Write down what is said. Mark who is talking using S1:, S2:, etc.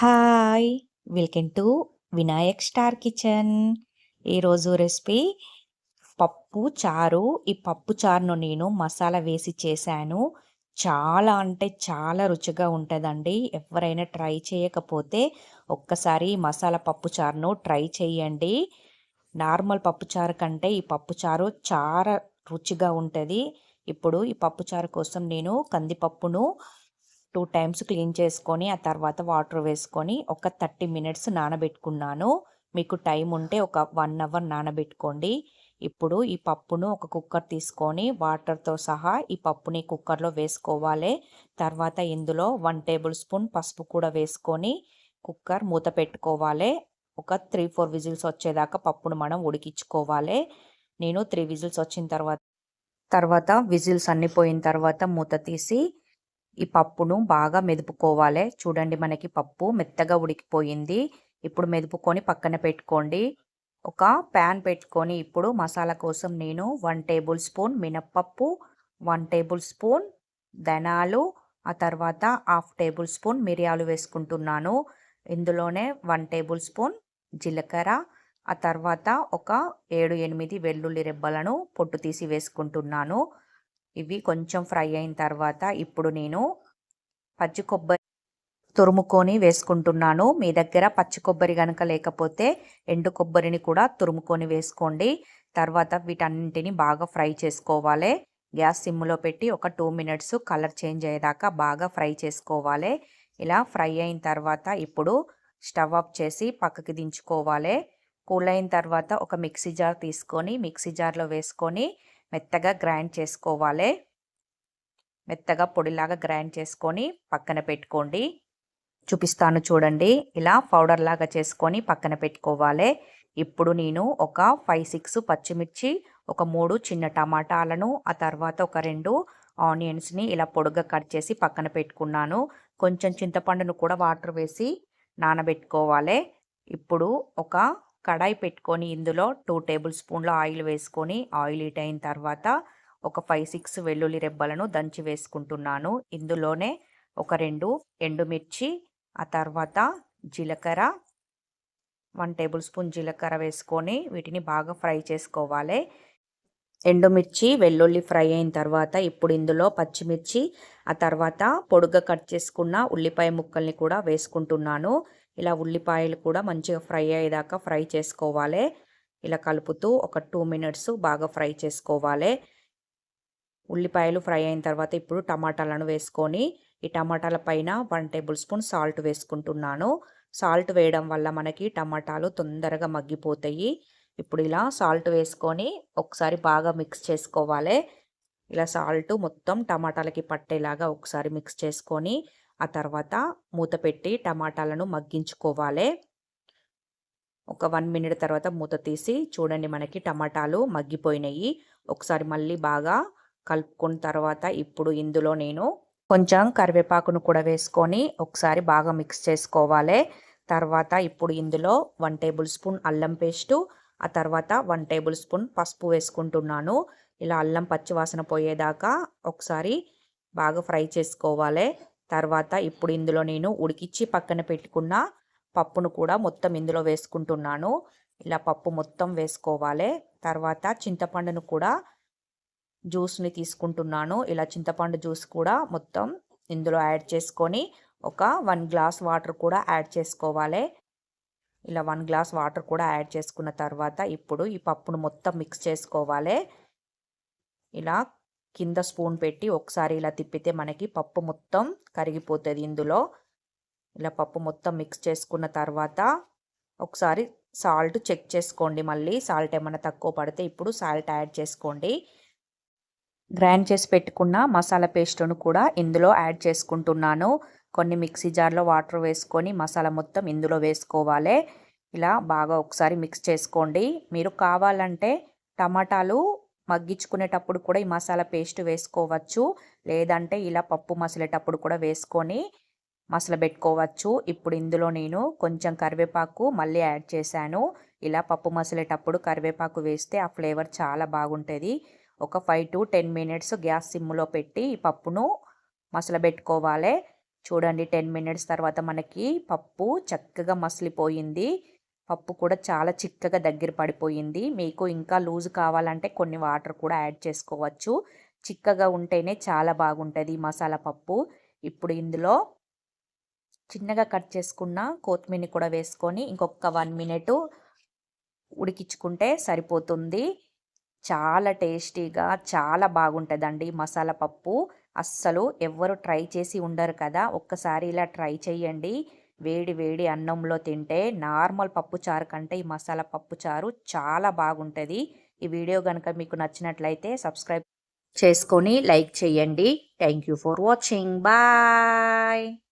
S1: Hi! Welcome to Vinayak star kitchen. ఈరోజు recipe పప్పు చారు. ఈ పప్పు చారును నేను మసాలా వేసి చేశాను. చాలా అంటే చాలా రుచిగా ఉంటదండి. ఎవరైనా ట్రై చేయకపోతే ఒక్కసారి మసాలా పప్పు చారును ట్రై చేయండి. నార్మల్ పప్పు చారు కంటే ఈ పప్పు చారు చాలా రుచిగా ఉంటది. ఇప్పుడు ఈ పప్పు చారు కోసం నేను కందిపప్పును 2 టైమ్స్ క్లీన్ చేసుకొని, ఆ తర్వాత వాటర్ వేసుకొని ఒక 30 మినిట్స్ నానబెట్టుకున్నాను. మీకు టైం ఉంటే ఒక 1 అవర్ నానబెట్టుకోండి. ఇప్పుడు ఈ పప్పును ఒక కుక్కర్ తీసుకొని వాటర్‌తో సహా ఈ పప్పుని కుక్కర్‌లో వేసుకోవాలి. తర్వాత ఇందులో 1 టేబుల్ స్పూన్ పసుపు కూడా వేసుకొని కుక్కర్ మూత పెట్టుకోవాలి. ఒక 3, 4 విజిల్స్ వచ్చేదాకా పప్పును మనం ఉడికించుకోవాలి. నేను 3 విజిల్స్ వచ్చిన తర్వాత విజిల్స్ అన్నీ పోయిన తర్వాత మూత తీసి ఈ పప్పును బాగా మెదుపుకోవాలి. చూడండి, మనకి పప్పు మెత్తగా ఉడికిపోయింది. ఇప్పుడు మెదుపుకొని పక్కన పెట్టుకోండి. ఒక ప్యాన్ పెట్టుకొని ఇప్పుడు మసాలా కోసం నేను 1 టేబుల్ స్పూన్ మినప్పప్పు, 1 టేబుల్ స్పూన్ ధనాలు, ఆ తర్వాత హాఫ్ టేబుల్ స్పూన్ మిరియాలు వేసుకుంటున్నాను. ఇందులోనే 1 టేబుల్ స్పూన్ జీలకర్ర, ఆ తర్వాత ఒక 7, 8 వెల్లుల్లి రెబ్బలను పొట్టు తీసి వేసుకుంటున్నాను. ఇవి కొంచెం ఫ్రై అయిన తర్వాత ఇప్పుడు నేను పచ్చి కొబ్బరి తురుముకొని వేసుకుంటున్నాను. మీ దగ్గర పచ్చి కొబ్బరి గనక లేకపోతే ఎండు కొబ్బరిని కూడా తురుముకొని వేసుకోండి. తర్వాత వీటన్నింటిని బాగా ఫ్రై చేసుకోవాలి. గ్యాస్ సిమ్లో పెట్టి ఒక 2 మినిట్స్ కలర్ చేంజ్ అయ్యేదాకా బాగా ఫ్రై చేసుకోవాలి. ఇలా ఫ్రై అయిన తర్వాత ఇప్పుడు స్టవ్ ఆఫ్ చేసి పక్కకి దించుకోవాలి. కూల్ అయిన తర్వాత ఒక మిక్సీ జార్ తీసుకొని మిక్సీ జార్లో వేసుకొని మెత్తగా గ్రైండ్ చేసుకోవాలి. మెత్తగా పొడిలాగా గ్రైండ్ చేసుకొని పక్కన పెట్టుకోండి. చూపిస్తాను చూడండి. ఇలా పౌడర్ లాగా చేసుకొని పక్కన పెట్టుకోవాలి. ఇప్పుడు నేను ఒక 5, 6 పచ్చిమిర్చి, ఒక 3 చిన్న టమాటాలను, ఆ తర్వాత ఒక 2 ఆనియన్స్ని ఇలా పొడుగ్గా కట్ చేసి పక్కన పెట్టుకున్నాను. కొంచెం చింతపండును కూడా వాటర్ వేసి నానబెట్టుకోవాలి. ఇప్పుడు ఒక కడాయి పెట్టుకొని ఇందులో 2 టేబుల్ స్పూన్ల ఆయిల్ వేసుకొని ఆయిల్ హీట్ అయిన తర్వాత ఒక 5, 6 వెల్లుల్లి రెబ్బలను దంచి వేసుకుంటున్నాను. ఇందులోనే ఒక 2 ఎండుమిర్చి, ఆ తర్వాత జీలకర్ర, 1 టేబుల్ స్పూన్ జీలకర్ర వేసుకొని వీటిని బాగా ఫ్రై చేసుకోవాలి. ఎండుమిర్చి, వెల్లుల్లి ఫ్రై అయిన తర్వాత ఇప్పుడు ఇందులో పచ్చిమిర్చి, ఆ తర్వాత పొడుగ్గా కట్ చేసుకున్న ఉల్లిపాయ ముక్కల్ని కూడా వేసుకుంటున్నాను. ఇలా ఉల్లిపాయలు కూడా మంచిగా ఫ్రై అయ్యేదాకా ఫ్రై చేసుకోవాలి. ఇలా కలుపుతూ ఒక 2 మినిట్స్ బాగా ఫ్రై చేసుకోవాలి. ఉల్లిపాయలు ఫ్రై అయిన తర్వాత ఇప్పుడు టమాటాలను వేసుకొని ఈ టమాటాల పైన 1 టేబుల్ స్పూన్ సాల్ట్ వేసుకుంటున్నాను. సాల్ట్ వేయడం వల్ల మనకి టమాటాలు తొందరగా మగ్గిపోతాయి. ఇప్పుడు ఇలా సాల్ట్ వేసుకొని ఒకసారి బాగా మిక్స్ చేసుకోవాలి. ఇలా సాల్ట్ మొత్తం టమాటాలకి పట్టేలాగా ఒకసారి మిక్స్ చేసుకొని ఆ తర్వాత మూత పెట్టి టమాటాలను మగ్గించుకోవాలి. ఒక 1 మినిట్ తర్వాత మూత తీసి చూడండి, మనకి టమాటాలు మగ్గిపోయినాయి. ఒకసారి మళ్ళీ బాగా కలుపుకున్న తర్వాత ఇప్పుడు ఇందులో నేను కొంచెం కరివేపాకును కూడా వేసుకొని ఒకసారి బాగా మిక్స్ చేసుకోవాలి. తర్వాత ఇప్పుడు ఇందులో 1 టేబుల్ స్పూన్ అల్లం పేస్టు, ఆ తర్వాత 1 టేబుల్ స్పూన్ పసుపు వేసుకుంటున్నాను. ఇలా అల్లం పచ్చివాసన పోయేదాకా ఒకసారి బాగా ఫ్రై చేసుకోవాలి. తర్వాత ఇప్పుడు ఇందులో నేను ఉడికిచ్చి పక్కన పెట్టుకున్న పప్పును కూడా మొత్తం ఇందులో వేసుకుంటున్నాను. ఇలా పప్పు మొత్తం వేసుకోవాలి. తర్వాత చింతపండును కూడా జ్యూస్ని తీసుకుంటున్నాను. ఇలా చింతపండు జ్యూస్ కూడా మొత్తం ఇందులో యాడ్ చేసుకొని ఒక 1 గ్లాస్ వాటర్ కూడా యాడ్ చేసుకోవాలి. ఇలా 1 గ్లాస్ వాటర్ కూడా యాడ్ చేసుకున్న తర్వాత ఇప్పుడు ఈ పప్పును మొత్తం మిక్స్ చేసుకోవాలి. ఇలా కింద స్పూన్ పెట్టి ఒకసారి ఇలా తిప్పితే మనకి పప్పు మొత్తం కరిగిపోతుంది ఇందులో. ఇలా పప్పు మొత్తం మిక్స్ చేసుకున్న తర్వాత ఒకసారి సాల్ట్ చెక్ చేసుకోండి. మళ్ళీ సాల్ట్ ఏమైనా తక్కువ పడితే ఇప్పుడు సాల్ట్ యాడ్ చేసుకోండి. గ్రైండ్ చేసి పెట్టుకున్న మసాలా పేస్టును కూడా ఇందులో యాడ్ చేసుకుంటున్నాను. కొన్ని మిక్సీ జార్లో వాటర్ వేసుకొని మసాలా మొత్తం ఇందులో వేసుకోవాలి. ఇలా బాగా ఒకసారి మిక్స్ చేసుకోండి. మీరు కావాలంటే టమాటాలు మగ్గించుకునేటప్పుడు కూడా ఈ మసాలా పేస్ట్ వేసుకోవచ్చు. లేదంటే ఇలా పప్పు మసిలేటప్పుడు కూడా వేసుకొని మసలబెట్టుకోవచ్చు. ఇప్పుడు ఇందులో నేను కొంచెం కరివేపాకు మళ్ళీ యాడ్ చేశాను. ఇలా పప్పు మసిలేటప్పుడు కరివేపాకు వేస్తే ఆ ఫ్లేవర్ చాలా బాగుంటుంది. ఒక 5 to 10 మినిట్స్ గ్యాస్ సిమ్లో పెట్టి ఈ పప్పును మసలబెట్టుకోవాలి. చూడండి 10 మినిట్స్ తర్వాత మనకి పప్పు చక్కగా మసిలిపోయింది. పప్పు కూడా చాలా చిక్కగా దగ్గర పడిపోయింది. మీకు ఇంకా లూజ్ కావాలంటే కొన్ని వాటర్ కూడా యాడ్ చేసుకోవచ్చు. చిక్కగా ఉంటేనే చాలా బాగుంటది ఈ మసాలా పప్పు. ఇప్పుడు ఇందులో చిన్నగా కట్ చేసుకున్న కొత్తిమీరని కూడా వేసుకొని ఇంకొక 1 మినిట్ ఉడికించుకుంటే సరిపోతుంది. చాలా టేస్టీగా చాలా బాగుంటదండి మసాలా పప్పు. అస్సలు ఎవ్వరు ట్రై చేసి ఉండరు కదా! ఒక్కసారి ఇలా ట్రై చేయండి. వేడి వేడి అన్నంలో తింటే నార్మల్ పప్పుచారు కంటే ఈ మసాలా పప్పుచారు చాలా బాగుంటది. ఈ వీడియో గనుక మీకు నచ్చినట్లయితే సబ్స్క్రైబ్ చేసుకొని లైక్ చేయండి. Thank you for watching. Bye.